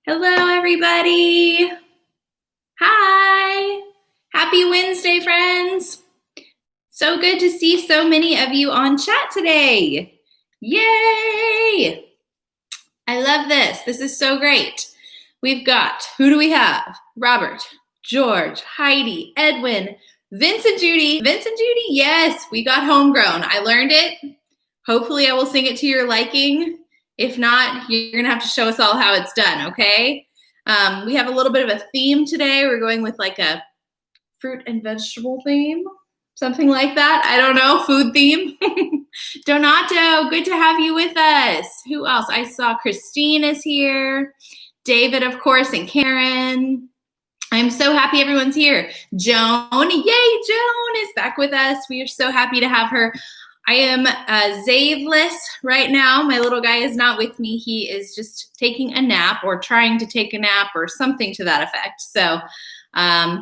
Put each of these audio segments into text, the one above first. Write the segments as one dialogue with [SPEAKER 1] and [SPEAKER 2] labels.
[SPEAKER 1] Hello, everybody. Hi. Happy Wednesday, friends. So good to see so many of you on chat today. Yay. I love this. This is so great. We've got, who do we have? Robert, George, Heidi, Edwin, Vincent Judy. Vincent Judy, yes, we got Homegrown. I learned it. Hopefully I will sing it to your liking. If not, you're going to have to show us all how it's done, okay? We have a little bit of a theme today. We're going with like a fruit and vegetable theme, something like that. I don't know, food theme. Donato, good to have you with us. Who else? I saw Christine is here. David, of course, and Karen. I'm so happy everyone's here. Joan, yay, Joan is back with us. We are so happy to have her. I am Zaveless right now. My little guy is not with me. He is just taking a nap or trying to take a nap or something to that effect. So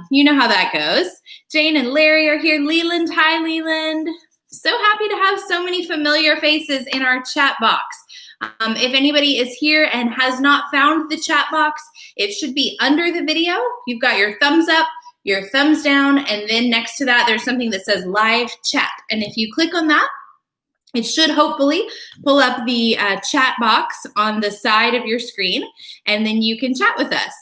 [SPEAKER 1] you know how that goes. Jane and Larry are here. Leland, hi Leland. So happy to have so many familiar faces in our chat box. If anybody is here and has not found the chat box, it should be under the video. You've got your thumbs up, your thumbs down, and then next to that, there's something that says live chat. And if you click on that, it should hopefully pull up the chat box on the side of your screen, and then you can chat with us.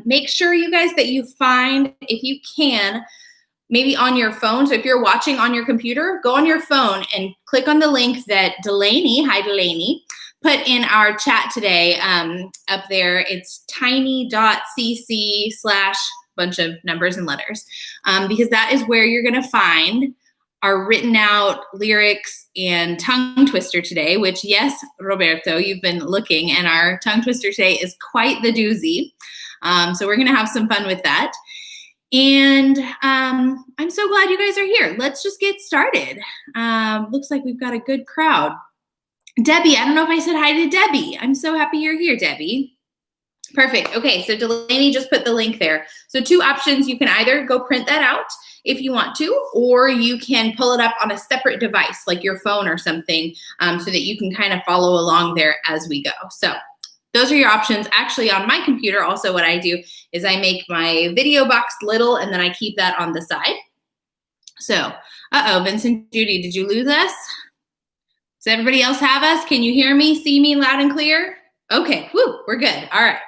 [SPEAKER 1] Make sure, you guys, that you find, if you can, maybe on your phone. So if you're watching on your computer, go on your phone and click on the link that Delaney, hi Delaney, put in our chat today up there. It's tiny.cc/ bunch of numbers and letters, because that is where you're going to find our written out lyrics and tongue twister today, which, yes, Roberto, you've been looking, and our tongue twister today is quite the doozy. So we're going to have some fun with that. And I'm so glad you guys are here. Let's just get started. Looks like we've got a good crowd. Debbie, I don't know if I said hi to Debbie. I'm so happy you're here, Debbie. Perfect. Okay, so Delaney just put the link there. So two options. You can either go print that out if you want to, or you can pull it up on a separate device, like your phone or something, so that you can kind of follow along there as we go. So those are your options. Actually, on my computer, also what I do is I make my video box little, and then I keep that on the side. So, Vincent, Judy, did you lose us? Does everybody else have us? Can you hear me, see me loud and clear? Okay, whoo, we're good. All right.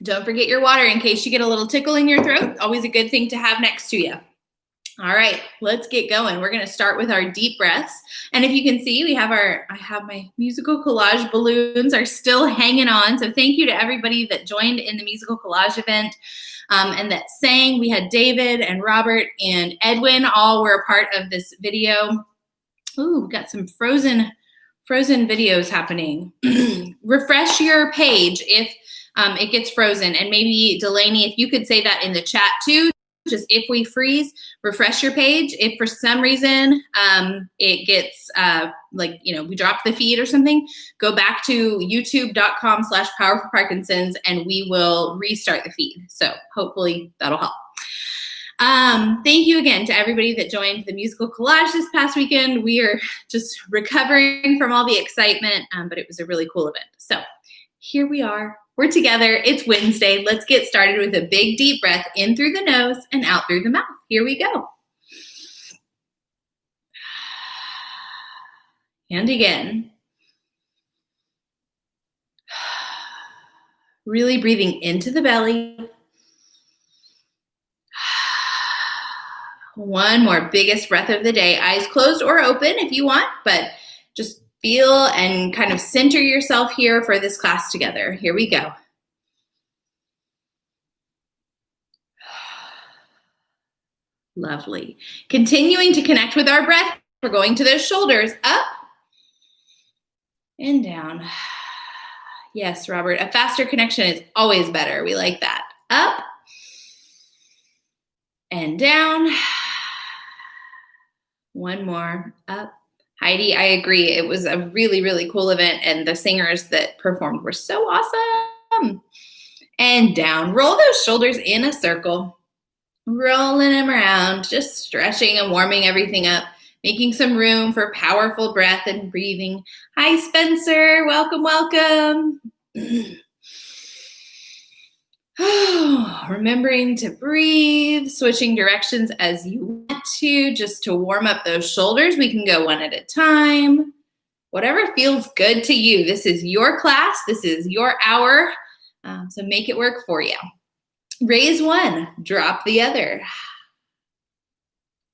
[SPEAKER 1] Don't forget your water in case you get a little tickle in your throat. Always a good thing to have next to you. All right, let's get going. We're going to start with our deep breaths. And if you can see, I have my musical collage balloons are still hanging on. So thank you to everybody that joined in the musical collage event and that sang. We had David and Robert and Edwin all were a part of this video. Ooh, we've got some frozen videos happening. Refresh your page if it gets frozen. And maybe Delaney, if you could say that in the chat too, just if we freeze, refresh your page. If for some reason it gets we drop the feed or something, go back to youtube.com/powerfulparkinsons and we will restart the feed. So hopefully that'll help. Thank you again to everybody that joined the musical collage this past weekend. We are just recovering from all the excitement, but it was a really cool event. So here we are. We're together. It's Wednesday. Let's get started with a big deep breath in through the nose and out through the mouth. Here we go. And again. Really breathing into the belly. One more, biggest breath of the day. Eyes closed or open if you want, but just feel and kind of center yourself here for this class together. Here we go. Lovely. Continuing to connect with our breath, we're going to those shoulders, up and down. Yes, Robert, a faster connection is always better. We like that. Up and down. One more, up. Heidi, I agree. It was a really, really cool event, and the singers that performed were so awesome. And down. Roll those shoulders in a circle. Rolling them around, just stretching and warming everything up, making some room for powerful breath and breathing. Hi, Spencer. Welcome, welcome. Remembering to breathe, switching directions as you want to, just to warm up those shoulders. We can go one at a time. Whatever feels good to you. This is your class. This is your hour. So make it work for you. Raise one, drop the other.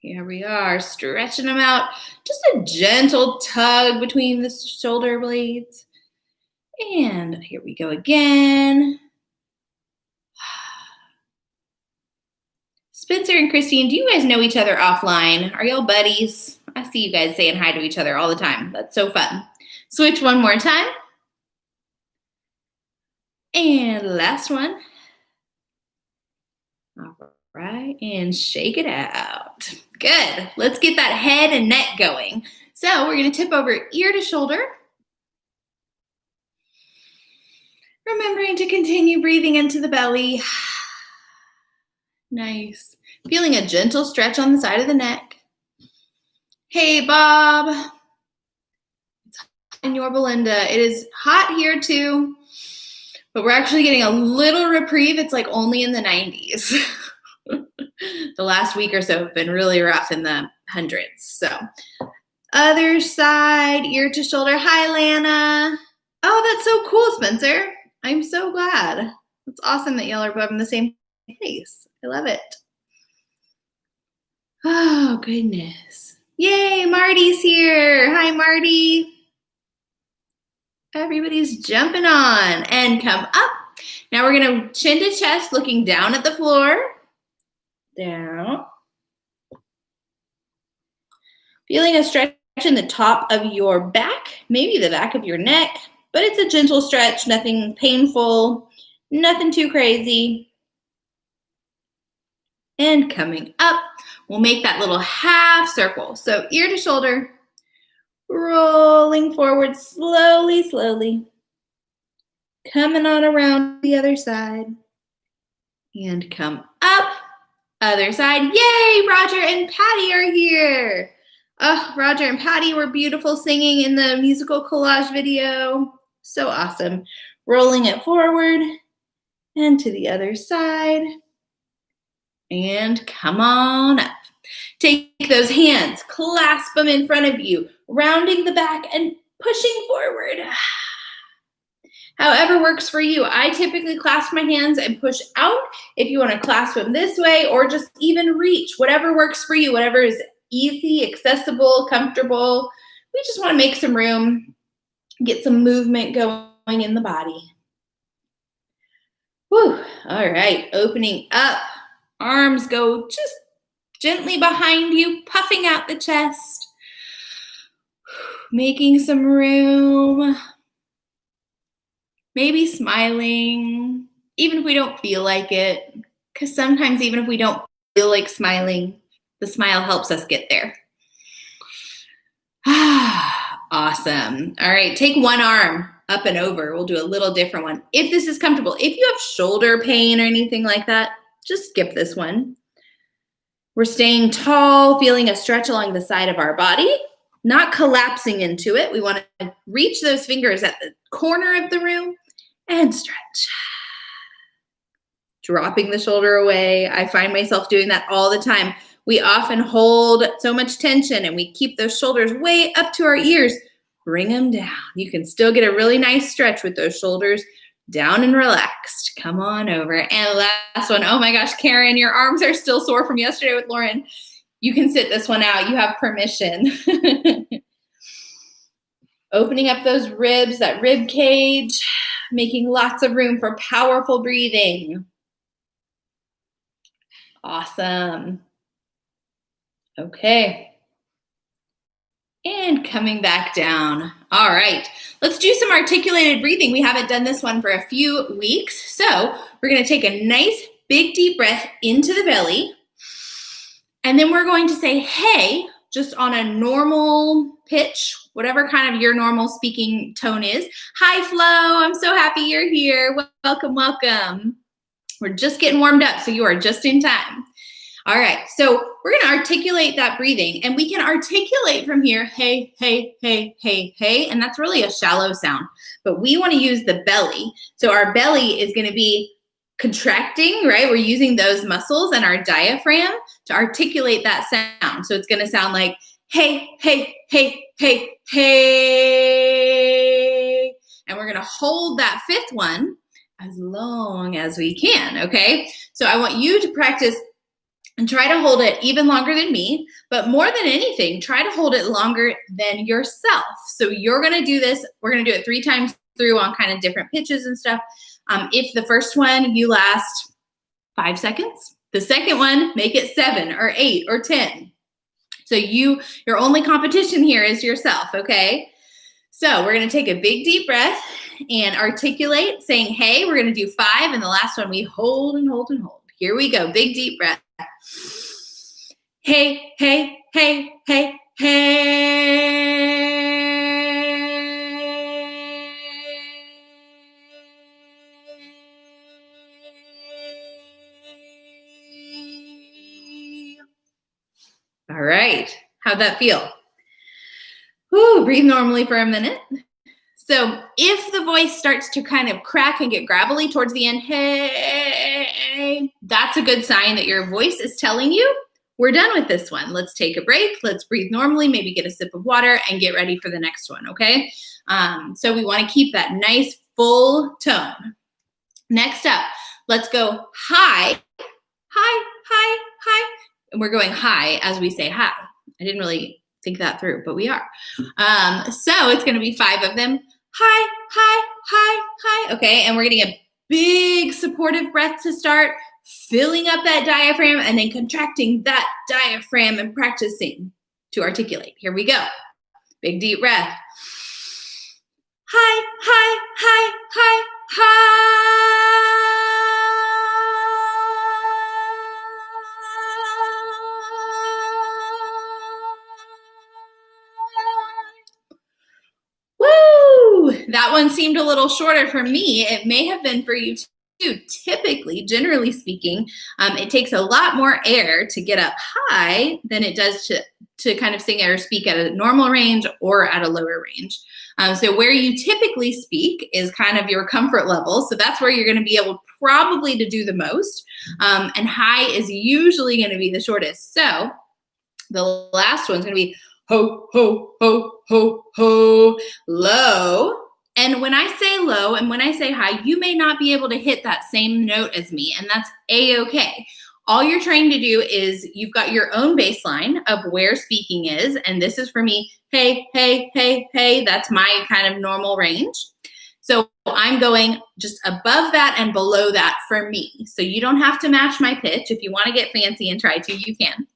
[SPEAKER 1] Here we are, stretching them out. Just a gentle tug between the shoulder blades. And here we go again. Spencer and Christine, do you guys know each other offline? Are y'all buddies? I see you guys saying hi to each other all the time. That's so fun. Switch one more time. And last one. All right, and shake it out. Good. Let's get that head and neck going. So we're going to tip over ear to shoulder. Remembering to continue breathing into the belly. Nice. Feeling a gentle stretch on the side of the neck. Hey, Bob. It's hot in Yorba Linda. It is hot here too, but we're actually getting a little reprieve. It's like only in the 90s. The last week or so have been really rough in the hundreds. So other side, ear to shoulder. Hi, Lana. Oh, that's so cool, Spencer. I'm so glad. It's awesome that y'all are both in the same place. I love it. Oh, goodness. Yay, Marty's here. Hi, Marty. Everybody's jumping on and come up. Now we're going to chin to chest, looking down at the floor. Down. Feeling a stretch in the top of your back, maybe the back of your neck, but it's a gentle stretch, nothing painful, nothing too crazy. And coming up, we'll make that little half circle. So ear to shoulder, rolling forward slowly, slowly. Coming on around the other side. And come up, other side. Yay, Roger and Patty are here. Oh, Roger and Patty were beautiful singing in the musical collage video. So awesome. Rolling it forward and to the other side. And come on up. Take those hands, clasp them in front of you, rounding the back and pushing forward. However works for you. I typically clasp my hands and push out. If you want to clasp them this way or just even reach, whatever works for you, whatever is easy, accessible, comfortable. We just want to make some room, get some movement going in the body. Whew. All right, opening up. Arms go just gently behind you, puffing out the chest. Making some room. Maybe smiling, even if we don't feel like it. Because sometimes even if we don't feel like smiling, the smile helps us get there. Awesome. All right, take one arm up and over. We'll do a little different one. If this is comfortable, if you have shoulder pain or anything like that, just skip this one. We're staying tall, feeling a stretch along the side of our body, not collapsing into it. We want to reach those fingers at the corner of the room and stretch. Dropping the shoulder away. I find myself doing that all the time. We often hold so much tension and we keep those shoulders way up to our ears. Bring them down. You can still get a really nice stretch with those shoulders down and relaxed. Come on over. And last one. Oh my gosh, Karen, your arms are still sore from yesterday with Lauren. You can sit this one out. You have permission. Opening up those ribs, that rib cage, making lots of room for powerful breathing. Awesome. Okay. And coming back down. All right. Let's do some articulated breathing. We haven't done this one for a few weeks. So we're going to take a nice big deep breath into the belly. And then we're going to say, hey, just on a normal pitch, whatever kind of your normal speaking tone is. Hi, Flo. I'm so happy you're here. Welcome, welcome. We're just getting warmed up, so you are just in time. All right, so we're going to articulate that breathing, and we can articulate from here, hey, hey, hey, hey, hey, and that's really a shallow sound, but we want to use the belly. So our belly is going to be contracting, right? We're using those muscles and our diaphragm to articulate that sound. So it's going to sound like, hey, hey, hey, hey, hey, and we're going to hold that fifth one as long as we can, okay? So I want you to practice and try to hold it even longer than me, but more than anything, try to hold it longer than yourself. So you're going to do this. We're going to do it 3 times through on kind of different pitches and stuff. If the first one you last 5 seconds, the second one, make it 7 or 8 or 10. So your only competition here is yourself, okay? So we're going to take a big deep breath and articulate saying, hey, we're going to do 5, and the last one we hold and hold and hold. Here we go, big deep breath. Hey, hey, hey, hey, hey. All right, how'd that feel? Whew, breathe normally for a minute. So if the voice starts to kind of crack and get gravelly towards the end, hey, that's a good sign that your voice is telling you, we're done with this one. Let's take a break. Let's breathe normally, maybe get a sip of water and get ready for the next one, okay? So we want to keep that nice full tone. Next up, let's go high, high, high, high. And we're going high as we say hi. I didn't really think that through, but we are. So it's going to be 5 of them. High, high, high, high. Okay, and we're getting a big supportive breath to start, filling up that diaphragm and then contracting that diaphragm and practicing to articulate. Here we go. Big deep breath. High, high, high, high, high. That one seemed a little shorter for me. It may have been for you too. Typically, generally speaking, it takes a lot more air to get up high than it does to kind of sing or speak at a normal range or at a lower range. So where you typically speak is kind of your comfort level. So that's where you're going to be able probably to do the most. And high is usually going to be the shortest. So the last one's going to be ho, ho, ho, ho, ho, low. And when I say low and when I say high, you may not be able to hit that same note as me, and that's A-okay. All you're trying to do is you've got your own baseline of where speaking is, and this is for me, hey, hey, hey, hey, that's my kind of normal range. So I'm going just above that and below that for me. So you don't have to match my pitch. If you want to get fancy and try to, you can.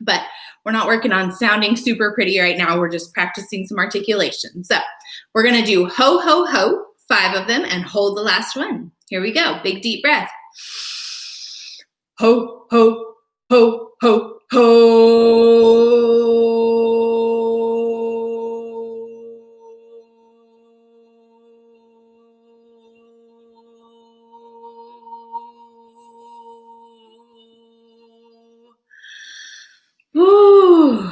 [SPEAKER 1] But we're not working on sounding super pretty right now. We're just practicing some articulation. So we're going to do ho, ho, ho, 5 of them, and hold the last one. Here we go. Big deep breath. Ho, ho, ho, ho, ho. Ooh,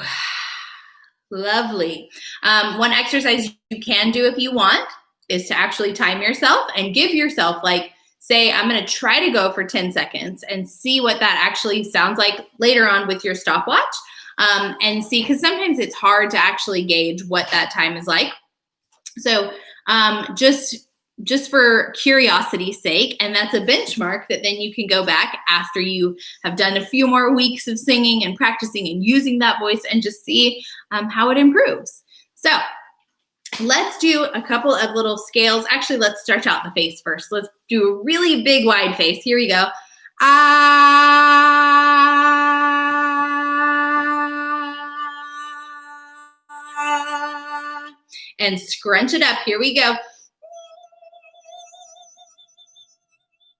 [SPEAKER 1] lovely. One exercise you can do if you want is to actually time yourself and give yourself, like, say, I'm going to try to go for 10 seconds and see what that actually sounds like later on with your stopwatch, and see, because sometimes it's hard to actually gauge what that time is like. So just for curiosity's sake, and that's a benchmark that then you can go back after you have done a few more weeks of singing and practicing and using that voice and just see how it improves. So let's do a couple of little scales. Actually, let's stretch out the face first. Let's do a really big wide face. Here we go. And scrunch it up. Here we go.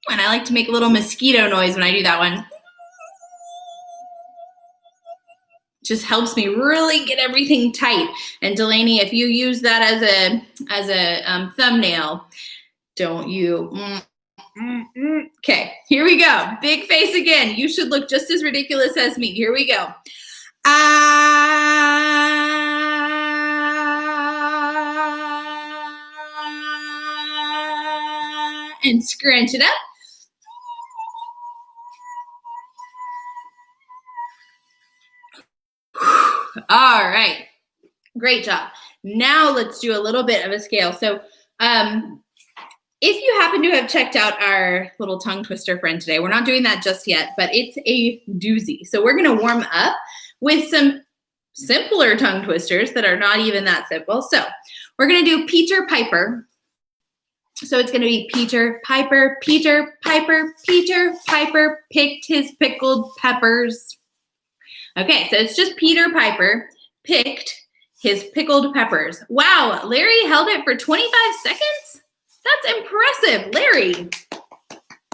[SPEAKER 1] And I like to make a little mosquito noise when I do that one. Just helps me really get everything tight. And Delaney, if you use that as a thumbnail, don't you Okay, here we go. Big face again. You should look just as ridiculous as me. Here we go. And scrunch it up. All right, great job. Now let's do a little bit of a scale. So if you happen to have checked out our little tongue twister friend today, we're not doing that just yet, but it's a doozy. So we're gonna warm up with some simpler tongue twisters that are not even that simple. So we're gonna do Peter Piper. So it's gonna be Peter Piper, Peter Piper, Peter Piper picked his pickled peppers. Okay, so it's just Peter Piper picked his pickled peppers. Wow, Larry held it for 25 seconds? That's impressive, Larry.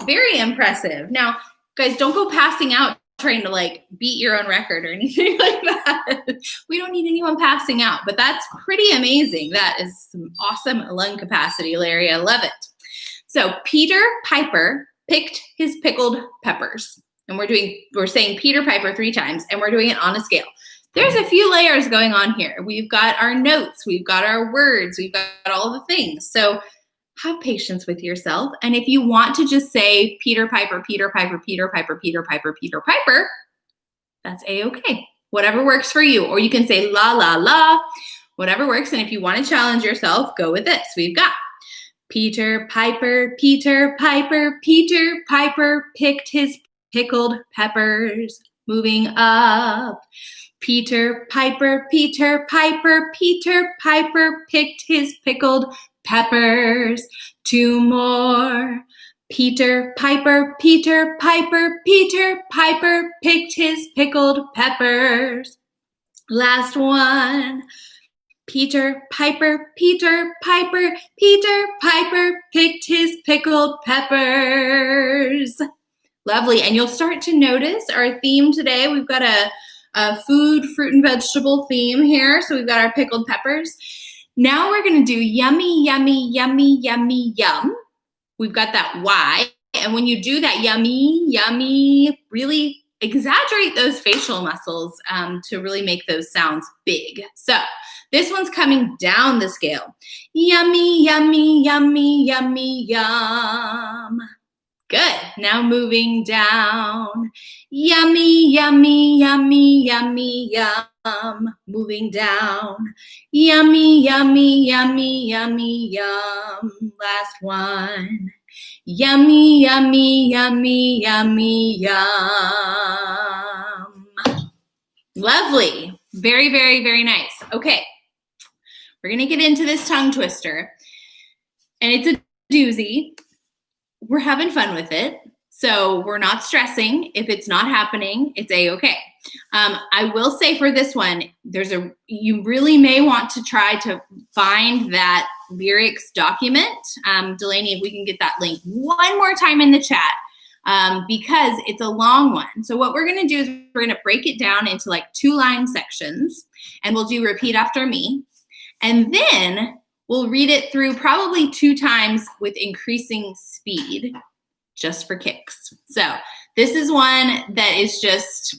[SPEAKER 1] Very impressive. Now, guys, don't go passing out trying to like beat your own record or anything like that. We don't need anyone passing out, but that's pretty amazing. That is some awesome lung capacity, Larry. I love it. So Peter Piper picked his pickled peppers. And we're saying Peter Piper 3 times, and we're doing it on a scale. There's a few layers going on here. We've got our notes, we've got our words, we've got all the things. So have patience with yourself. And if you want to just say Peter Piper, Peter Piper, Peter Piper, Peter Piper, Peter Piper, that's a-okay. Whatever works for you. Or you can say la, la, la, whatever works. And if you want to challenge yourself, go with this. We've got Peter Piper, Peter Piper, Peter Piper picked his pickled peppers. Moving up. Peter Piper, Peter Piper, Peter Piper picked his pickled peppers. 2 more. Peter Piper, Peter Piper, Peter Piper picked his pickled peppers. Last one. Peter Piper, Peter Piper, Peter Piper picked his pickled peppers. Lovely. And you'll start to notice our theme today. We've got a food, fruit, and vegetable theme here. So we've got our pickled peppers. Now we're going to do yummy, yummy, yummy, yummy, yum. We've got that Y. And when you do that yummy, yummy, really exaggerate those facial muscles to really make those sounds big. So this one's coming down the scale. Yummy, yummy, yummy, yummy, yum. Good. Now moving down. Yummy, yummy, yummy, yummy, yum. Moving down. Yummy, yummy, yummy, yummy, yum. Last one. Yummy, yummy, yummy, yummy, yum. Lovely. Very, very, very nice. Okay. We're going to get into this tongue twister. And it's a doozy. We're having fun with it. So we're not stressing. If it's not happening, it's a-okay. I will say for this one, you really may want to try to find that lyrics document. Delaney, if we can get that link one more time in the chat, because it's a long one. So what we're going to do is we're going to break it down into like 2-line sections, and we'll do repeat after me. And then we'll read it through probably 2 times with increasing speed, just for kicks. So this is one that is just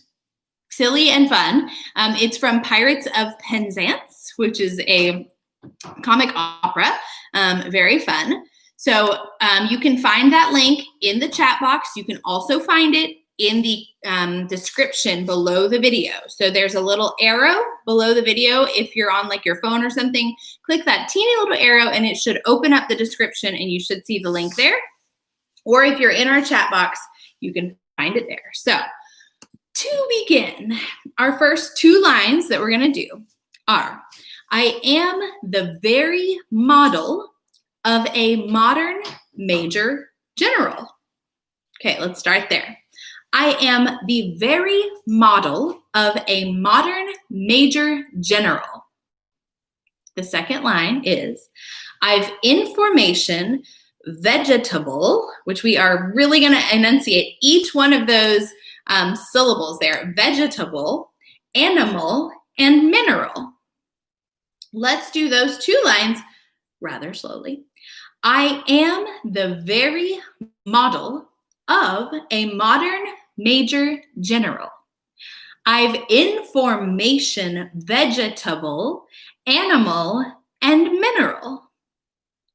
[SPEAKER 1] silly and fun. It's from Pirates of Penzance, which is a comic opera, very fun. So you can find that link in the chat box. You can also find it in the description below the video. So there's a little arrow below the video. If you're on like your phone or something, click that teeny little arrow and it should open up the description and you should see the link there. Or if you're in our chat box, you can find it there. So to begin, our first 2 lines that we're gonna do are, I am the very model of a modern major general. Okay, let's start there. I am the very model of a modern major general. The second line is, I've information vegetable, which we are really going to enunciate each one of those syllables there, vegetable, animal, and mineral. Let's do those 2 lines rather slowly. I am the very model of a modern major general. I've information vegetable, animal, and mineral.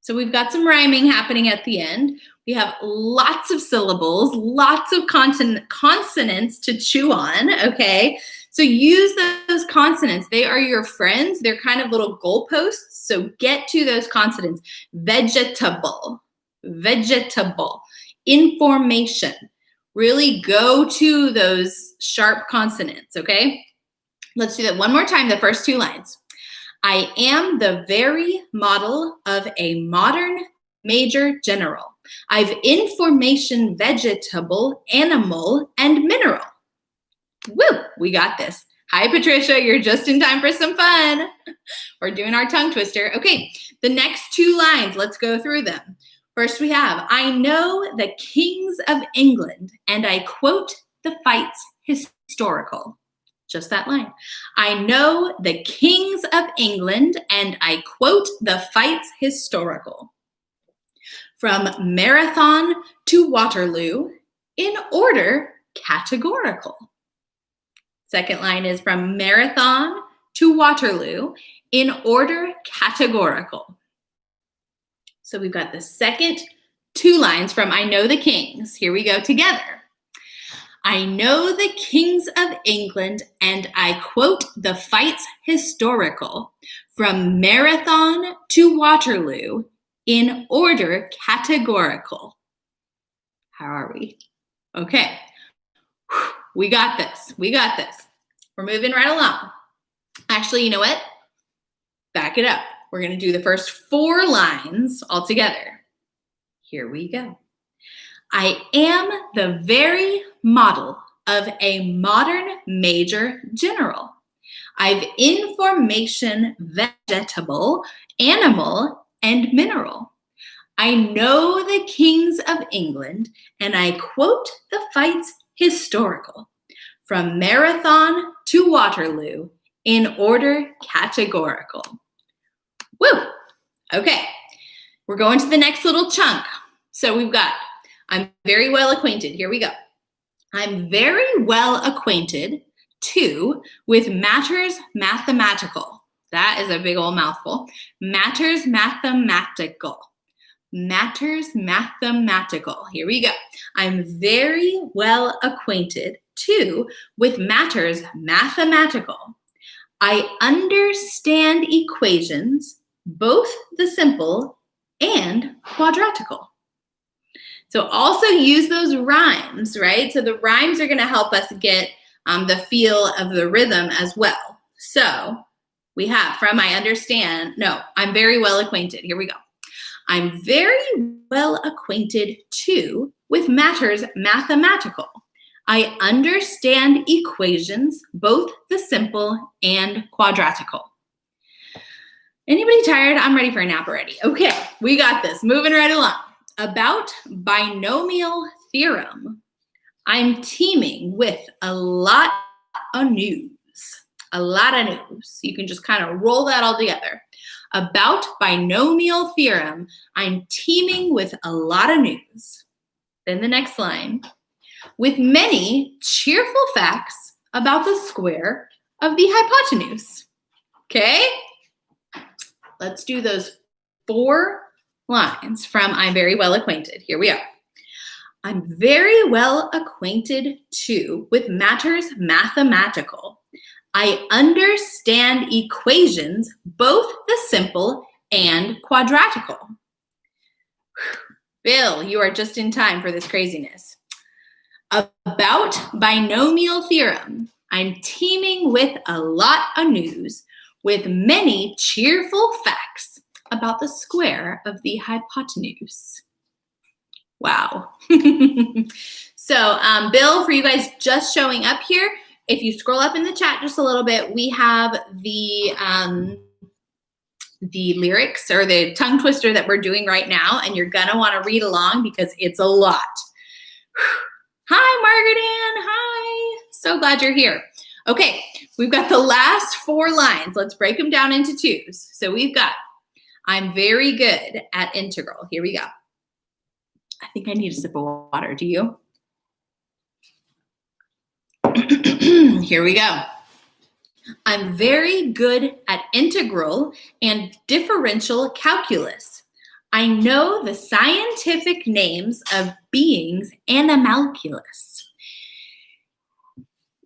[SPEAKER 1] So we've got some rhyming happening at the end. We have lots of syllables, lots of consonants to chew on, okay? So use those consonants. They are your friends. They're kind of little goalposts. So get to those consonants. Vegetable, vegetable, information. Really go to those sharp consonants, okay? Let's do that one more time, the first two lines. I am the very model of a modern major general. I've information vegetable, animal, and mineral. Woo, we got this. Hi, Patricia, you're just in time for some fun. We're doing our tongue twister. Okay, the next two lines, let's go through them. First we have, I know the kings of England, and I quote the fights historical. Just that line. I know the kings of England, and I quote the fights historical. From Marathon to Waterloo, in order categorical. Second line is from Marathon to Waterloo, in order categorical. So we've got the second two lines from I know the kings. Here we go together. I know the kings of England, and I quote the fights historical. From Marathon to Waterloo, in order categorical. How are we? Okay. We got this. We got this. We're moving right along. Actually, you know what? Back it up. We're going to do the first four lines all together. Here we go. I am the very model of a modern major general. I've information vegetable, animal, and mineral. I know the kings of England, and I quote the fights historical. From Marathon to Waterloo, in order categorical. Woo! Okay, we're going to the next little chunk. So we've got, I'm very well acquainted. Here we go. I'm very well acquainted, too, with matters mathematical. That is a big old mouthful. Matters mathematical. Matters mathematical. Here we go. I'm very well acquainted, too, with matters mathematical. I understand equations, both the simple and quadratical. So also use those rhymes, right? So the rhymes are going to help us get the feel of the rhythm as well. So we have from I understand, no, I'm very well acquainted. Here we go. I'm very well acquainted, too, with matters mathematical. I understand equations, both the simple and quadratical. Anybody tired? I'm ready for a nap already. Okay, we got this. Moving right along. About binomial theorem. I'm teeming with a lot of news. A lot of news. You can just kind of roll that all together. About binomial theorem, I'm teeming with a lot of news. Then the next line. With many cheerful facts about the square of the hypotenuse. Okay? Let's do those four lines from I'm very well acquainted. Here we are. I'm very well acquainted, too, with matters mathematical. I understand equations, both the simple and quadratical. Bill, you are just in time for this craziness. About binomial theorem, I'm teeming with a lot of news, with many cheerful facts about the square of the hypotenuse. Wow. So, Bill, for you guys just showing up here, if you scroll up in the chat just a little bit, we have the lyrics or the tongue twister that we're doing right now, and you're gonna want to read along because it's a lot. Hi, Margaret Ann. Hi. So glad you're here. Okay, we've got the last four lines. Let's break them down into twos. So we've got, I'm very good at integral. Here we go. I think I need a sip of water. Do you? Here we go. I'm very good at integral and differential calculus. I know the scientific names of beings and animalculus.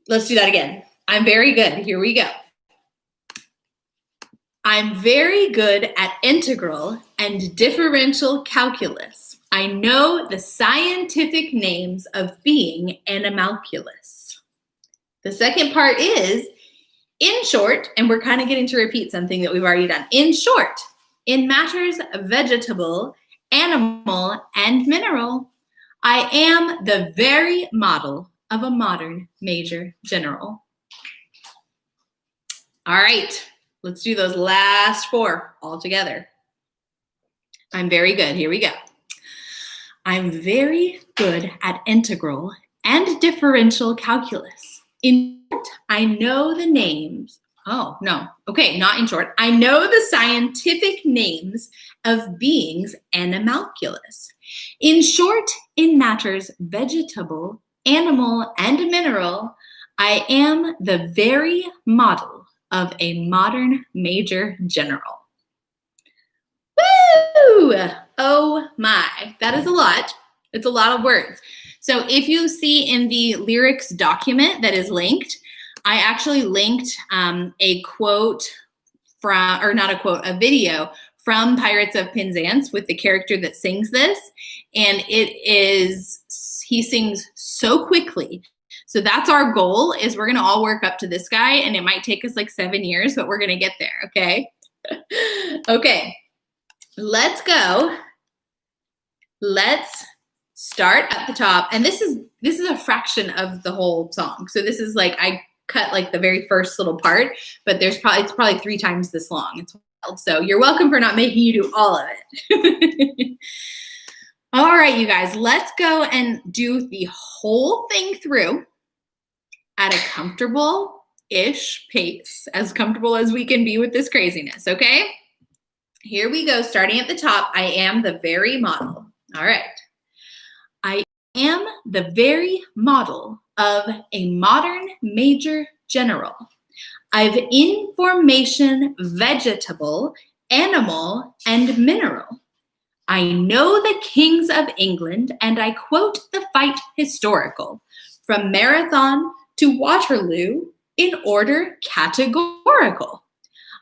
[SPEAKER 1] Let's do that again. I'm very good. Here we go. I'm very good at integral and differential calculus. I know the scientific names of being and animalculus. The second part is, in short, and we're kind of getting to repeat something that we've already done. In short, in matters vegetable, animal, and mineral, I am the very model of a modern major general. All right, let's do those last four all together. I'm very good. Here we go. I'm very good at integral and differential calculus. In short, I know the names. Oh, no. Okay, not in short. I know the scientific names of beings and animalculus. In short, in matters vegetable, animal, and mineral, I am the very model of a modern major general. Woo! Oh my, that is a lot. It's a lot of words. So if you see in the lyrics document that is linked, I actually linked a quote from, or not a quote, a video from Pirates of Penzance with the character that sings this. And it is, he sings so quickly. So that's our goal, is we're gonna all work up to this guy, and it might take us like 7 years, but we're gonna get there, okay? Okay, let's go. Let's start at the top. And this is a fraction of the whole song. So this is like, I cut like the very first little part, but it's probably 3 times this long. It's wild. So you're welcome for not making you do all of it. All right, you guys, let's go and do the whole thing through at a comfortable-ish pace, as comfortable as we can be with this craziness, okay? Here we go, starting at the top. I am the very model. All right. I am the very model of a modern major general. I've information vegetable, animal, and mineral. I know the kings of England, and I quote the fight historical, from Marathon to Waterloo in order categorical.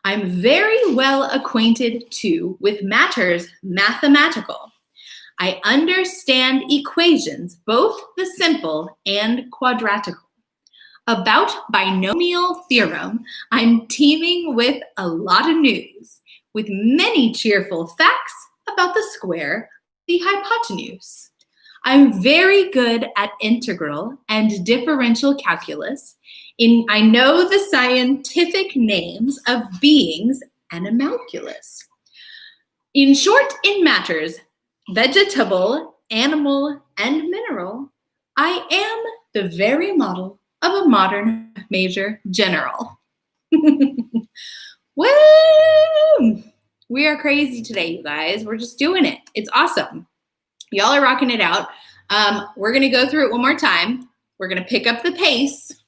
[SPEAKER 1] I'm very well acquainted too with matters mathematical. I understand equations, both the simple and quadratical. About binomial theorem, I'm teeming with a lot of news, with many cheerful facts about the square, the hypotenuse. I'm very good at integral and differential calculus. I know the scientific names of beings and animalculus. In short, in matters vegetable, animal, and mineral, I am the very model of a modern major general. Woo! We are crazy today, you guys. We're just doing it. It's awesome. Y'all are rocking it out. We're going to go through it one more time. We're going to pick up the pace,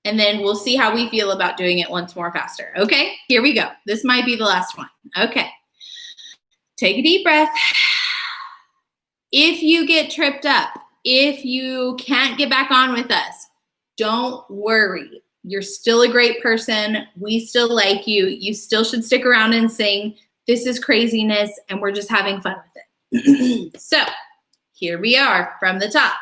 [SPEAKER 1] and then we'll see how we feel about doing it once more faster. Okay, here we go. This might be the last one. Okay. Take a deep breath. If you get tripped up, if you can't get back on with us, don't worry. You're still a great person. We still like you. You still should stick around and sing. This is craziness, and we're just having fun with it. So here we are from the top.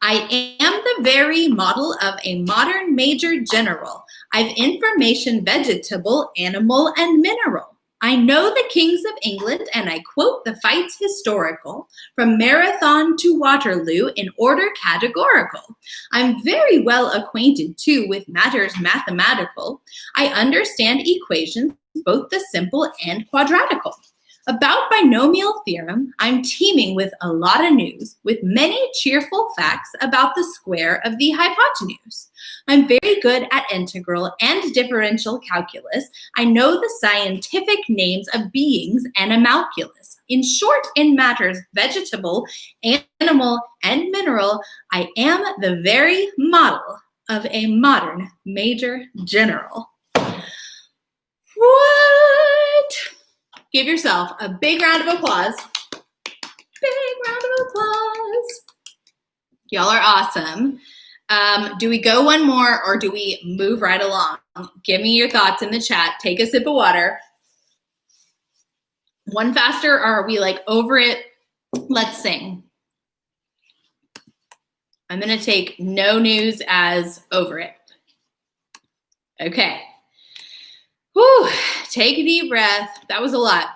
[SPEAKER 1] I am the very model of a modern major general. I've information vegetable, animal, and mineral. I know the kings of England, and I quote the fights historical, from Marathon to Waterloo in order categorical. I'm very well acquainted, too, with matters mathematical. I understand equations, both the simple and quadratical. About binomial theorem, I'm teeming with a lot of news, with many cheerful facts about the square of the hypotenuse. I'm very good at integral and differential calculus. I know the scientific names of beings and animalculous. In short, in matters vegetable, animal, and mineral, I am the very model of a modern major general. What? Give yourself a big round of applause. Big round of applause. Y'all are awesome. Do we go one more or do we move right along? Give me your thoughts in the chat. Take a sip of water. One faster, or are we like over it? Let's sing. I'm going to take no news as over it. Okay. Whew. Take a deep breath. That was a lot.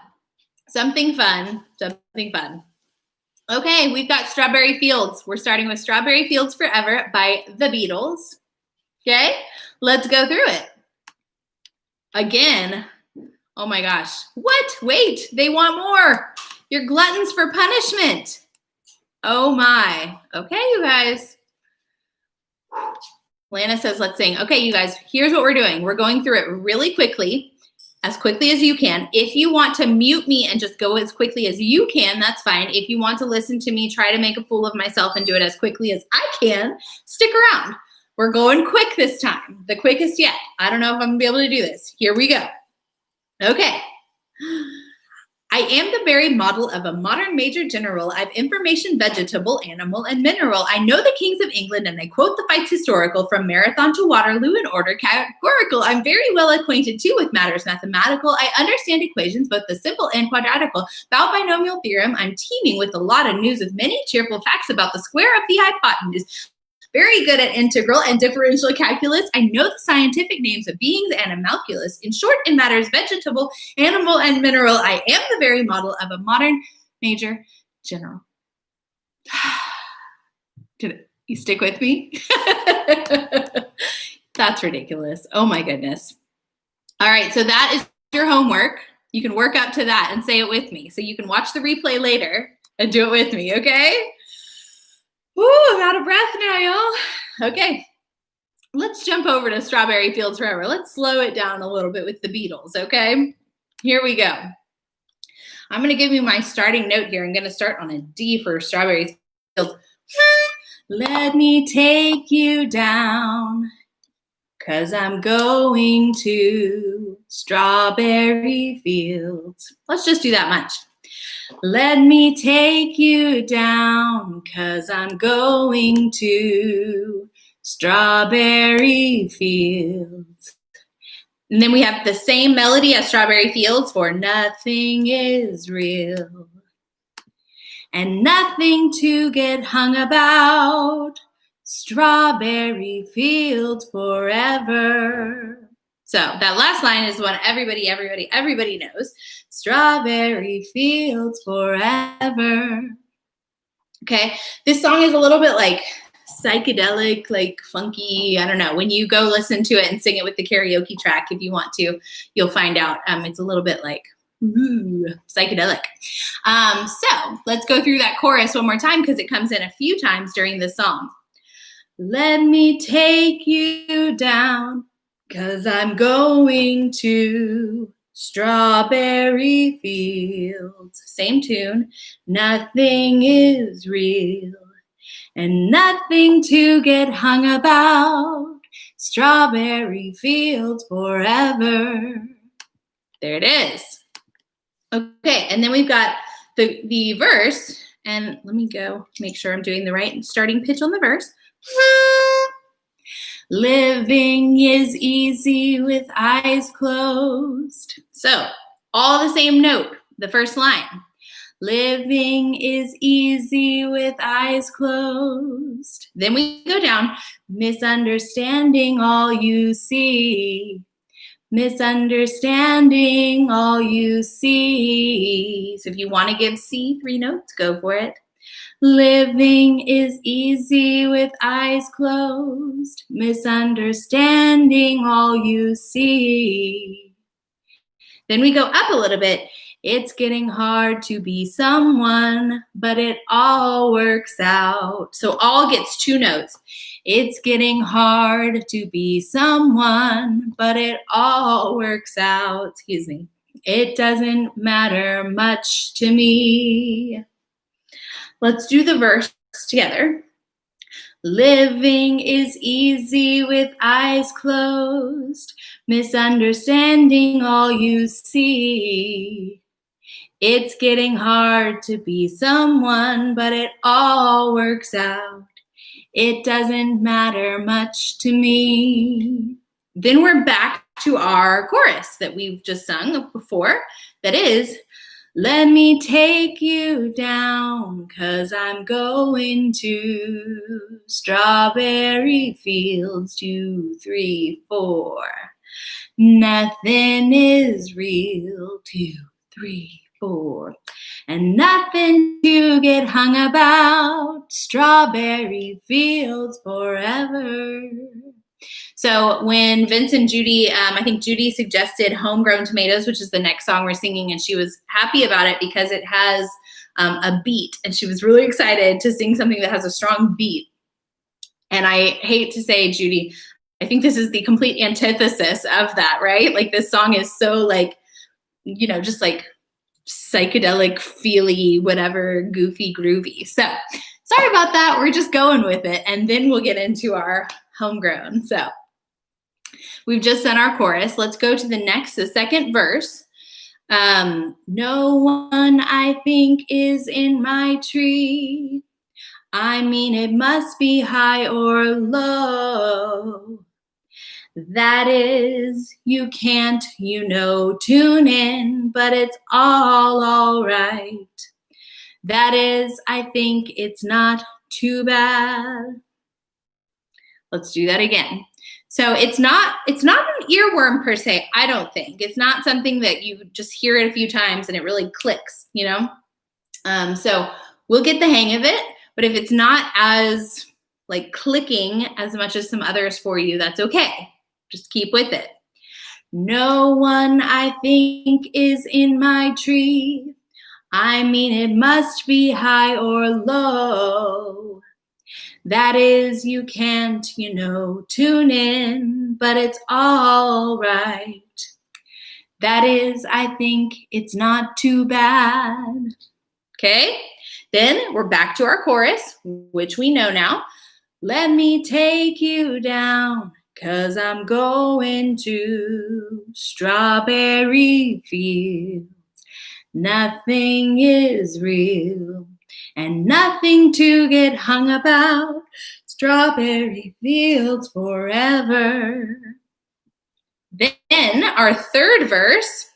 [SPEAKER 1] Something fun. Something fun. Okay, we've got Strawberry Fields. We're starting with Strawberry Fields Forever by the Beatles. Okay, let's go through it. Again, oh my gosh. What? Wait, they want more. You're gluttons for punishment. Oh my. Okay, you guys. Lana says, let's sing. Okay, you guys, here's what we're doing. We're going through it really quickly, as quickly as you can. If you want to mute me and just go as quickly as you can, that's fine. If you want to listen to me, try to make a fool of myself and do it as quickly as I can, stick around. We're going quick this time, the quickest yet. I don't know if I'm gonna be able to do this. Here we go. Okay. I am the very model of a modern major general. I've information, vegetable, animal, and mineral. I know the kings of England, and I quote the fights historical from Marathon to Waterloo in order categorical. I'm very well acquainted, too, with matters mathematical. I understand equations, both the simple and quadratical. About binomial theorem, I'm teeming with a lot of news with many cheerful facts about the square of the hypotenuse. Very good at integral and differential calculus. I know the scientific names of beings and animalculous. In short, in matters vegetable, animal, and mineral, I am the very model of a modern major general. Did you stick with me? That's ridiculous. Oh my goodness. All right, so that is your homework. You can work up to that and say it with me. So you can watch the replay later and do it with me, okay? Woo, I'm out of breath now, y'all. Okay, let's jump over to Strawberry Fields Forever. Let's slow it down a little bit with the Beatles, okay? Here we go. I'm going to give you my starting note here. I'm going to start on a D for Strawberry Fields. Let me take you down, 'cause I'm going to Strawberry Fields. Let's just do that much. Let me take you down, 'cause I'm going to Strawberry Fields. And then we have the same melody as Strawberry Fields for nothing is real and nothing to get hung about. Strawberry Fields forever. So that last line is one everybody knows. Strawberry Fields forever. Okay, this song is a little bit like psychedelic, like funky. I don't know. When you go listen to it and sing it with the karaoke track, if you want to, you'll find out it's a little bit like psychedelic. So let's go through that chorus one more time because it comes in a few times during the song. Let me take you down, 'cause I'm going to Strawberry Fields. Same tune. Nothing is real and nothing to get hung about. Strawberry Fields forever. There it is. Okay, and then we've got the verse, and let me go make sure I'm doing the right starting pitch on the verse. Living is easy with eyes closed. So, all the same note, the first line. Living is easy with eyes closed. Then we go down, misunderstanding all you see. Misunderstanding all you see. So if you want to give C 3 notes, go for it. Living is easy with eyes closed, misunderstanding all you see. Then we go up a little bit. It's getting hard to be someone, but it all works out. So all gets 2 notes. It's getting hard to be someone, but it all works out. Excuse me. It doesn't matter much to me. Let's do the verse together. Living is easy with eyes closed, misunderstanding all you see. It's getting hard to be someone, but it all works out. It doesn't matter much to me. Then we're back to our chorus that we've just sung before. That is, let me take you down, 'cause I'm going to strawberry fields, 2, 3, 4. Nothing is real, 2, 3, 4. And nothing to get hung about, strawberry fields forever. So when Vince and Judy, I think Judy suggested Homegrown Tomatoes, which is the next song we're singing, and she was happy about it because it has a beat, and she was really excited to sing something that has a strong beat. And I hate to say, Judy, I think this is the complete antithesis of that, right? Like this song is so like, you know, just like psychedelic, feely, whatever, goofy, groovy. So sorry about that. We're just going with it. And then we'll get into our homegrown. So we've just done our chorus. Let's go to the second verse. No one, I think, is in my tree. I mean, it must be high or low. That is, you can't, tune in, but it's all right. That is, I think it's not too bad. Let's do that again. So it's not an earworm per se, I don't think. It's not something that you just hear it a few times and it really clicks, So we'll get the hang of it, but if it's not as like clicking as much as some others for you, that's okay. Just keep with it. No one, I think, is in my tree. I mean, it must be high or low. That is, you can't, tune in, but it's all right. That is, I think, it's not too bad. Okay, then we're back to our chorus, which we know now. Let me take you down, 'cause I'm going to strawberry fields. Nothing is real and nothing to get hung about. Strawberry fields forever. Then our third verse,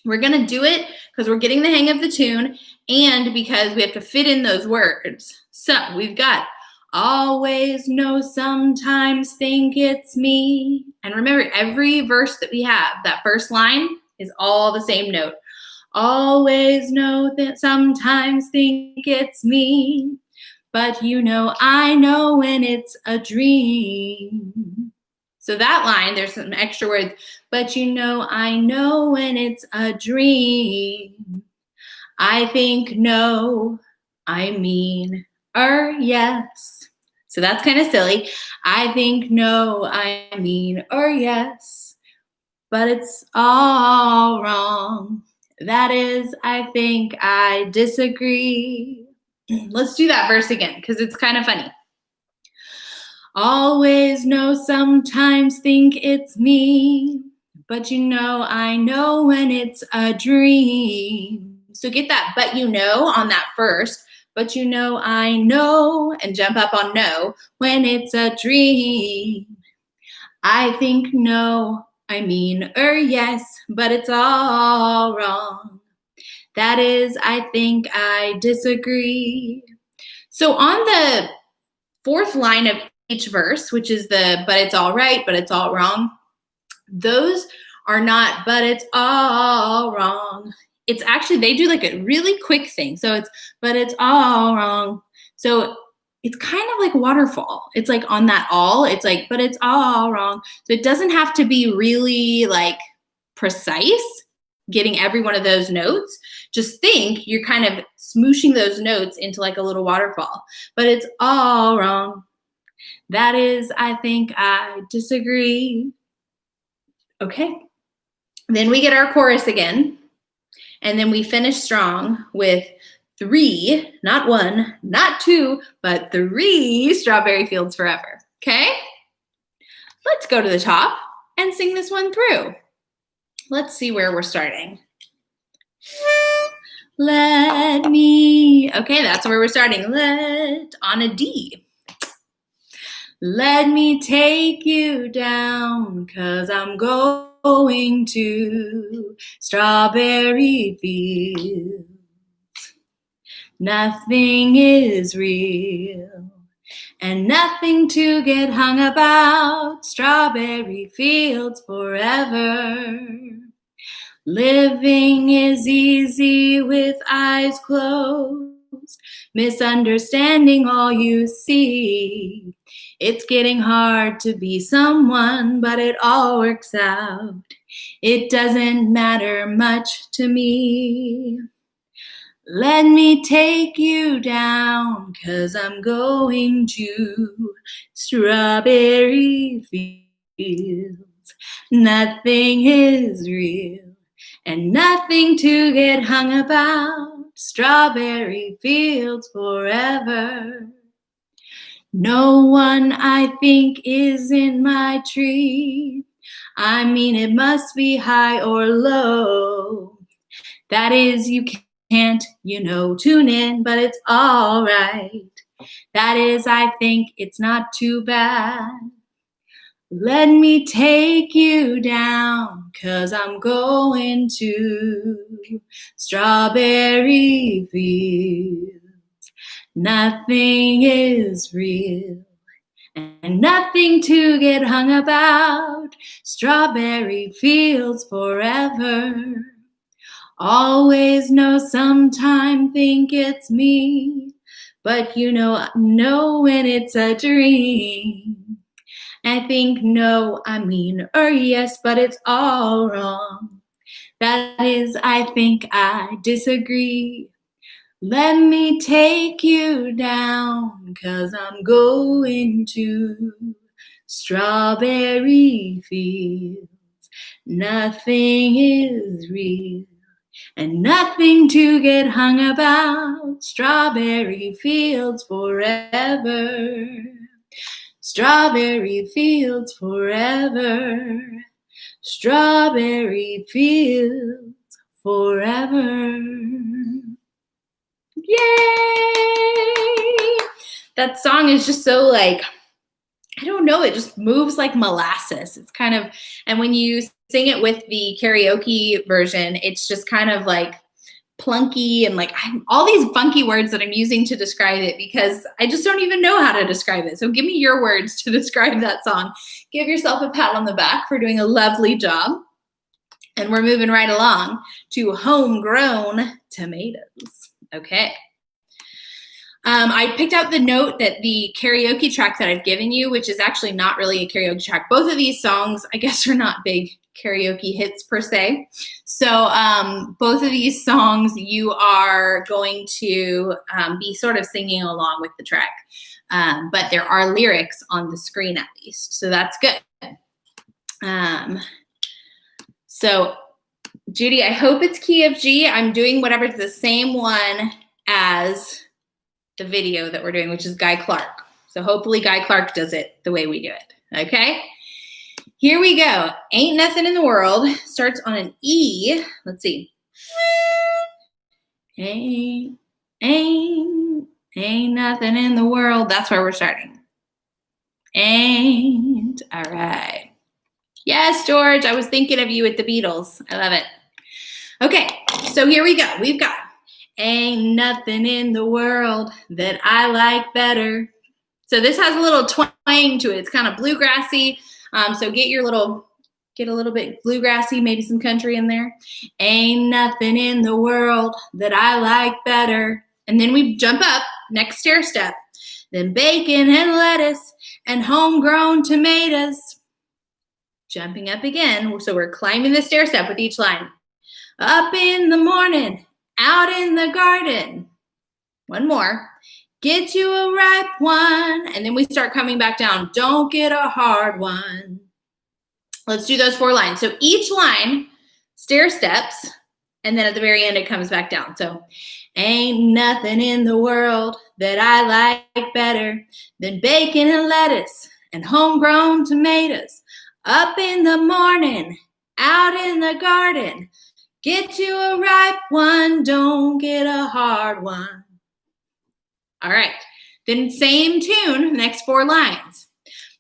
[SPEAKER 1] we're going to do it because we're getting the hang of the tune and because we have to fit in those words. So we've got always know, sometimes think it's me. And remember, every verse that we have, that first line is all the same note. Always know that sometimes think it's me. But I know when it's a dream. So that line, there's some extra words. But I know when it's a dream. I think no, I mean yes. So that's kind of silly. I think no, I mean yes. But it's all wrong. That is, I think I disagree. Let's do that verse again because it's kind of funny. Always know, sometimes think it's me. But I know when it's a dream. So get that but on that first. But I know, and jump up on no, when it's a dream. I think no, I mean yes, but it's all wrong. That is, I think I disagree. So on the fourth line of each verse, which is the but it's all right, but it's all wrong, those are not but it's all wrong. It's actually, they do like a really quick thing. So it's but it's all wrong. So it's kind of like waterfall. It's like on that all, it's like, but it's all wrong. So it doesn't have to be really like precise. getting every one of those notes, just think you're kind of smooshing those notes into like a little waterfall. But it's all wrong. That is, I think I disagree. Okay. Then we get our chorus again. And then we finish strong with 3, not 1, not 2, but 3 strawberry fields forever. Okay? Let's go to the top and sing this one through. Let's see where we're starting. Let me, okay, that's where we're starting. Let, on a D. Let me take you down, 'cause I'm going to strawberry fields. Nothing is real and nothing to get hung about. Strawberry fields forever. Living is easy with eyes closed, misunderstanding all you see. It's getting hard to be someone, but it all works out. It doesn't matter much to me. Let me take you down, 'cause I'm going to strawberry fields. Nothing is real and nothing to get hung about. Strawberry fields forever. No one, I think, is in my tree. I mean, it must be high or low. That is, you can't, tune in, but it's all right. That is, I think, it's not too bad. Let me take you down, 'cause I'm going to strawberry fields. Nothing is real and nothing to get hung about. Strawberry fields forever. Always know, sometime think it's me, but know when it's a dream. I think no, I mean, or yes, but it's all wrong. That is, I think I disagree. Let me take you down, 'cause I'm going to strawberry fields. Nothing is real and nothing to get hung about. Strawberry fields forever. Strawberry fields forever. Strawberry fields forever. Yay! That song is just so I don't know, it just moves like molasses. It's kind of, and when you sing it with the karaoke version, it's just kind of like plunky and all these funky words that I'm using to describe it, because I just don't even know how to describe it. So give me your words to describe that song. Give yourself a pat on the back for doing a lovely job. And we're moving right along to Homegrown Tomatoes. Okay. I picked out the note that the karaoke track that I've given you, which is actually not really a karaoke track. Both of these songs, I guess, are not big karaoke hits per se. So both of these songs, you are going to be sort of singing along with the track. But there are lyrics on the screen at least. So that's good. So Judy, I hope it's key of G. I'm doing whatever's the same one as the video that we're doing, which is Guy Clark. So hopefully Guy Clark does it the way we do it, okay? Here we go. Ain't Nothing in the World starts on an E. Let's see. Ain't nothing in the world. That's where we're starting. Ain't, all right. Yes, George, I was thinking of you with the Beatles. I love it. Okay, so here we go. We've got ain't nothing in the world that I like better. So this has a little twang to it. It's kind of bluegrassy. So get a little bit bluegrassy, maybe some country in there. Ain't nothing in the world that I like better. And then we jump up, next stair step. Then bacon and lettuce and homegrown tomatoes. Jumping up again. So we're climbing the stair step with each line. Up in the morning, out in the garden. One more. Get you a ripe one. And then we start coming back down. Don't get a hard one. Let's do those 4 lines. So each line, stair steps, and then at the very end, it comes back down. So, ain't nothing in the world that I like better than bacon and lettuce and homegrown tomatoes. Up in the morning, out in the garden. Get you a ripe one, don't get a hard one. All right, then same tune, next 4 lines.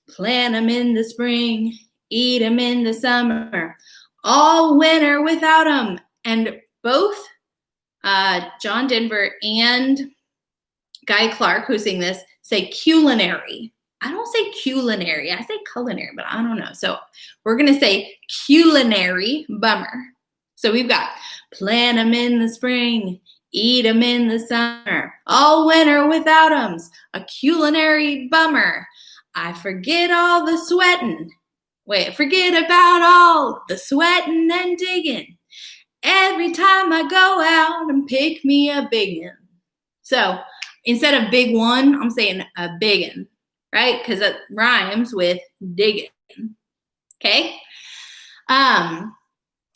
[SPEAKER 1] Plant them in the spring, eat them in the summer, all winter without them. And both John Denver and Guy Clark, who sing this, say culinary. I don't say culinary, I say culinary, but I don't know. So we're gonna say culinary bummer. So we've got plant them in the spring, eat them in the summer, all winter without them, a culinary bummer. I forget all the sweating. Forget about all the sweating and digging. Every time I go out and pick me a biggin. So instead of big one, I'm saying a biggin, right? Because it rhymes with digging. Okay?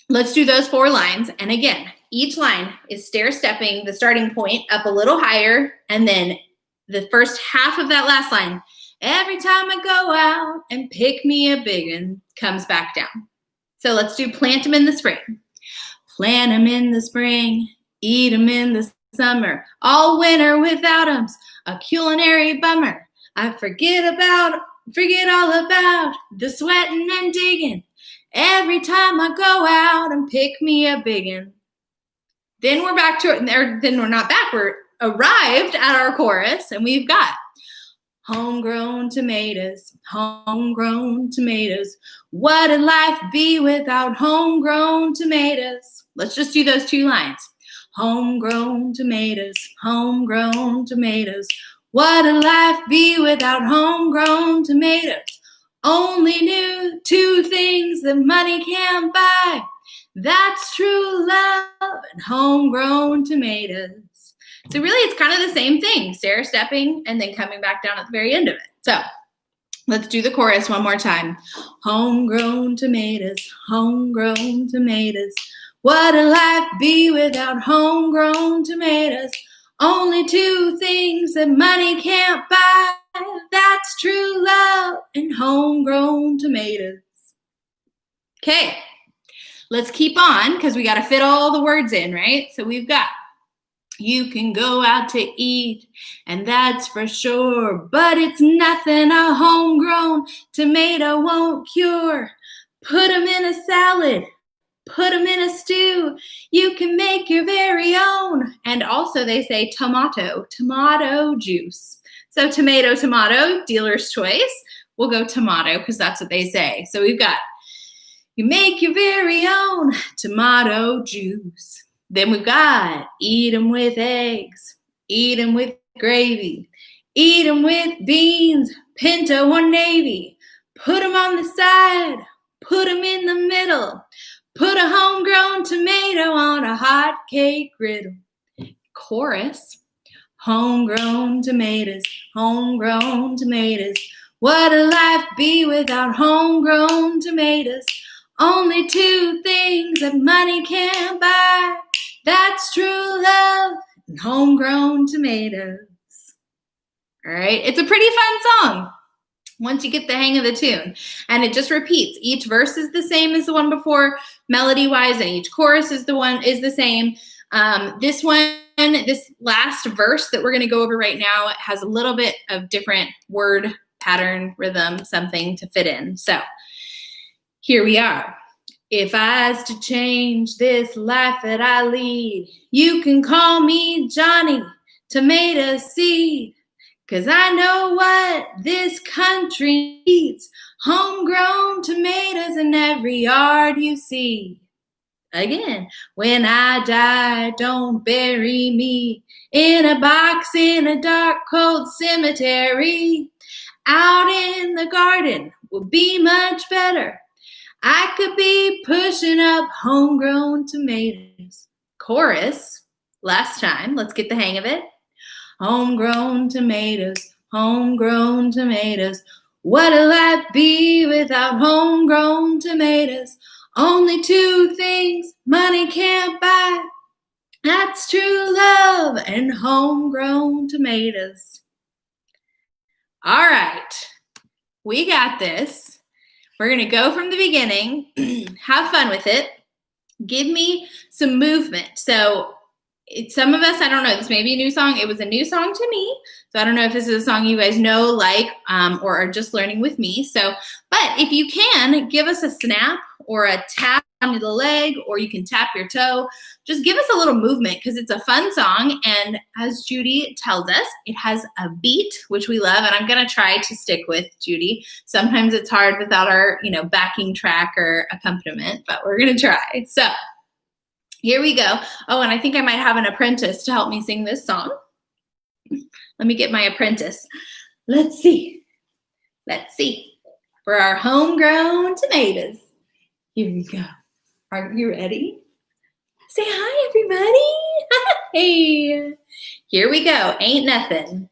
[SPEAKER 1] Let's do those 4 lines. And again, each line is stair-stepping the starting point up a little higher, and then the first half of that last line, every time I go out and pick me a biggin, comes back down. So let's do plant them in the spring. Plant them in the spring, eat them in the summer, all winter without 'em's a culinary bummer. I forget all about the sweating and digging. Every time I go out and pick me a biggin. Then we're back to it, then we're not back, we're arrived at our chorus, and we've got homegrown tomatoes, homegrown tomatoes. What'd life be without homegrown tomatoes? Let's just do those 2 lines. Homegrown tomatoes, homegrown tomatoes. What'd life be without homegrown tomatoes? Only knew 2 things that money can't buy. That's true love and homegrown tomatoes. So really, it's kind of the same thing, stair-stepping and then coming back down at the very end of it. So let's do the chorus one more time. Homegrown tomatoes, homegrown tomatoes. What'd life be without homegrown tomatoes? Only 2 things that money can't buy. That's true love and homegrown tomatoes. Okay, let's keep on because we got to fit all the words in, right? So we've got, you can go out to eat, and that's for sure, but it's nothing a homegrown tomato won't cure. Put them in a salad, put them in a stew. You can make your very own. And also they say tomato juice. So tomato, dealer's choice. We'll go tomato because that's what they say. So we've got, you make your very own tomato juice. Then we've got, eat them with eggs, eat them with gravy, eat them with beans, pinto or navy. Put them on the side, put them in the middle. Put a homegrown tomato on a hot cake griddle. Chorus. Homegrown tomatoes, homegrown tomatoes. What'd life be without homegrown tomatoes? Only 2 things that money can't buy. That's true love and homegrown tomatoes. All right, it's a pretty fun song once you get the hang of the tune. And it just repeats. Each verse is the same as the one before, melody-wise, and each chorus is the same. This last verse that we're going to go over right now has a little bit of different word pattern, rhythm, something to fit in. So here we are. If I was to change this life that I lead, you can call me Johnny Tomato Seed, 'cause I know what this country needs. Homegrown tomatoes in every yard you see. Again, when I die, don't bury me in a box in a dark, cold cemetery. Out in the garden will be much better. I could be pushing up homegrown tomatoes. Chorus, last time, let's get the hang of it. Homegrown tomatoes, homegrown tomatoes. What'll I be without homegrown tomatoes? Only two things money can't buy. That's true love and homegrown tomatoes. All right, we got this. We're going to go from the beginning. Have fun with it. Give me some movement. So some of us, I don't know, this may be a new song. It was a new song to me. So I don't know if this is a song you guys know, like, or are just learning with me. So, but if you can, give us a snap or a tap on the leg, or you can tap your toe. Just give us a little movement because it's a fun song. And as Judy tells us, it has a beat, which we love. And I'm going to try to stick with Judy. Sometimes it's hard without our, backing track or accompaniment, but we're going to try. So here we go. Oh, and I think I might have an apprentice to help me sing this song. Let me get my apprentice. Let's see. For our homegrown tomatoes. Here we go. Are you ready? Say hi, everybody. Hey. Here we go. Ain't nothing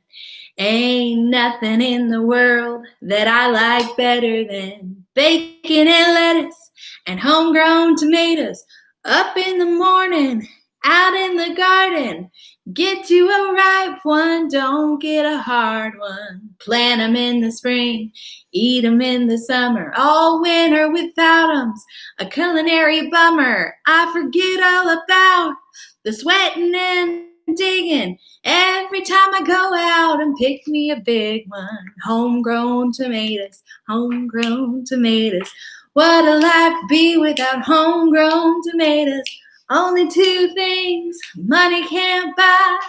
[SPEAKER 1] in the world that I like better than bacon and lettuce and homegrown tomatoes. Up in the morning, out in the garden, get you a ripe one, don't get a hard one. Plant 'em in the spring, eat 'em in the summer, all winter without 'em's a culinary bummer. I forget all about the sweating and digging every time I go out and pick me a big one. Homegrown tomatoes, homegrown tomatoes. What'll life be without homegrown tomatoes? Only two things money can't buy.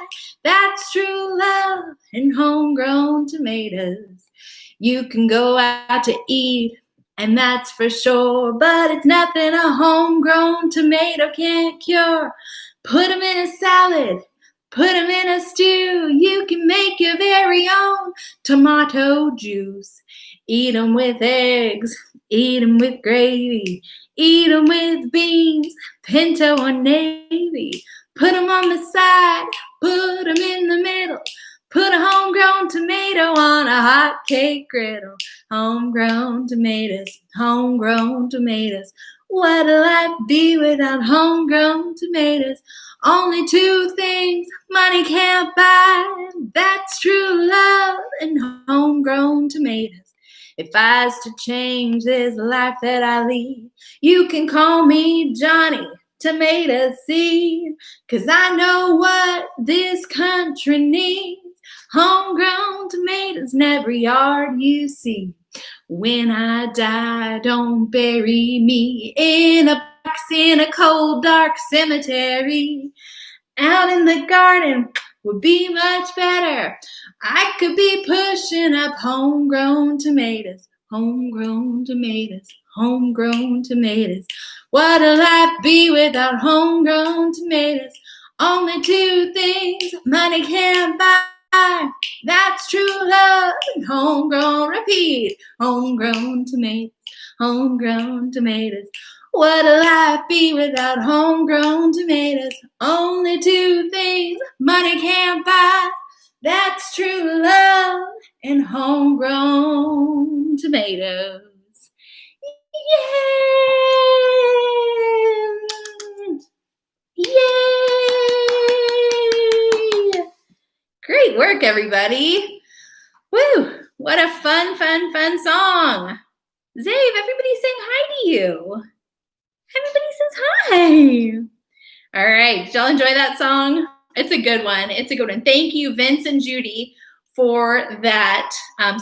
[SPEAKER 1] That's true love and homegrown tomatoes. You can go out to eat, and that's for sure, but it's nothing a homegrown tomato can't cure. Put 'em in a salad, put 'em in a stew. You can make your very own tomato juice. Eat 'em with eggs, eat 'em with gravy, eat 'em with beans, pinto or navy. Put 'em on the side, put 'em in the middle. Put a homegrown tomato on a hot cake griddle. Homegrown tomatoes, homegrown tomatoes. What'll life be without homegrown tomatoes? Only two things money can't buy. That's true love and homegrown tomatoes. If I was to change this life that I lead, you can call me Johnny Tomato Seed, 'cause I know what this country needs. Homegrown tomatoes in every yard you see. When I die, don't bury me in a box in a cold, dark cemetery. Out in the garden would be much better. I could be pushing up homegrown tomatoes, homegrown tomatoes, homegrown tomatoes. What'll life be without homegrown tomatoes? Only two things money can't buy. That's true love and homegrown. Repeat. Homegrown tomatoes, homegrown tomatoes. What'll life be without homegrown tomatoes? Only two things money can't buy. That's true love and homegrown tomatoes. Yay! Yay! Great work, everybody. Woo! What a fun song. Zave, everybody's saying hi to you. Everybody says hi. All right. Did y'all enjoy that song? It's a good one. Thank you, Vince and Judy, for that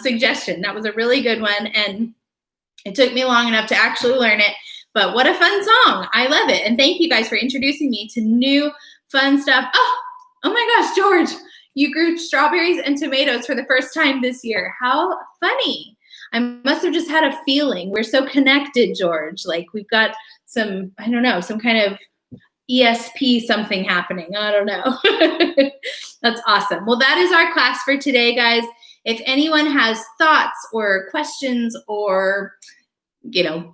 [SPEAKER 1] suggestion. That was a really good one. And it took me long enough to actually learn it. But what a fun song. I love it. And thank you guys for introducing me to new fun stuff. Oh my gosh, George, you grew strawberries and tomatoes for the first time this year. How funny. I must have just had a feeling. We're so connected, George. Like we've got some kind of ESP something happening. I don't know. That's awesome. Well, that is our class for today, guys. If anyone has thoughts or questions or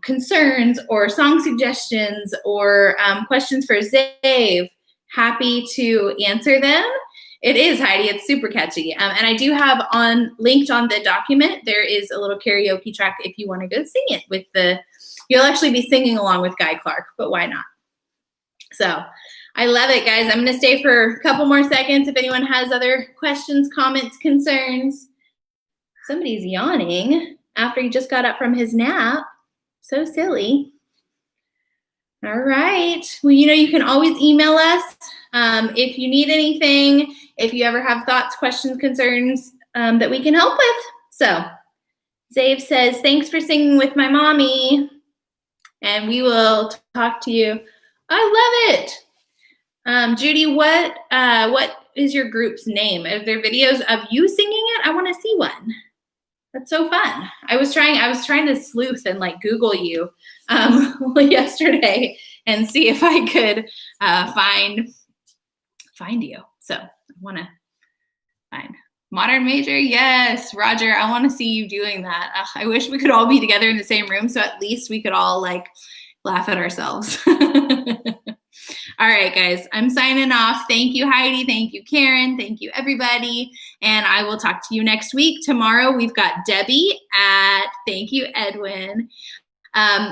[SPEAKER 1] concerns or song suggestions or questions for Zave, happy to answer them. It is, Heidi. It's super catchy. And I do have linked on the document, there is a little karaoke track if you want to go sing it you'll actually be singing along with Guy Clark, but why not? So I love it, guys. I'm going to stay for a couple more seconds if anyone has other questions, comments, concerns. Somebody's yawning after he just got up from his nap. So silly. All right. Well, you can always email us if you need anything, if you ever have thoughts, questions, concerns that we can help with. So Zave says, thanks for singing with my mommy. And we will talk to you. I love it. Judy, what is your group's name? Are there videos of you singing it? I want to see one. That's so fun. I was trying to sleuth and Google you yesterday and see if I could find you. So I want to find Modern Major. Yes, Roger. I want to see you doing that. I wish we could all be together in the same room, so at least we could all laugh at ourselves. All right, guys, I'm signing off. Thank you, Heidi. Thank you, Karen. Thank you, everybody. And I will talk to you next week. Tomorrow, we've got Debbie thank you, Edwin.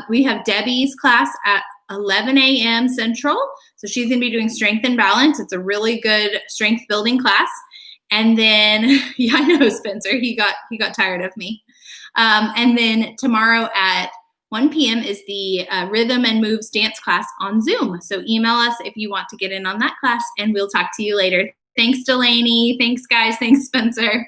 [SPEAKER 1] We have Debbie's class at 11 a.m. Central. So she's going to be doing strength and balance. It's a really good strength building class. And then, yeah, I know, Spencer, he got tired of me. And then tomorrow at 1 p.m. is the Rhythm and Moves dance class on Zoom. So email us if you want to get in on that class, and we'll talk to you later. Thanks, Delaney. Thanks, guys. Thanks, Spencer.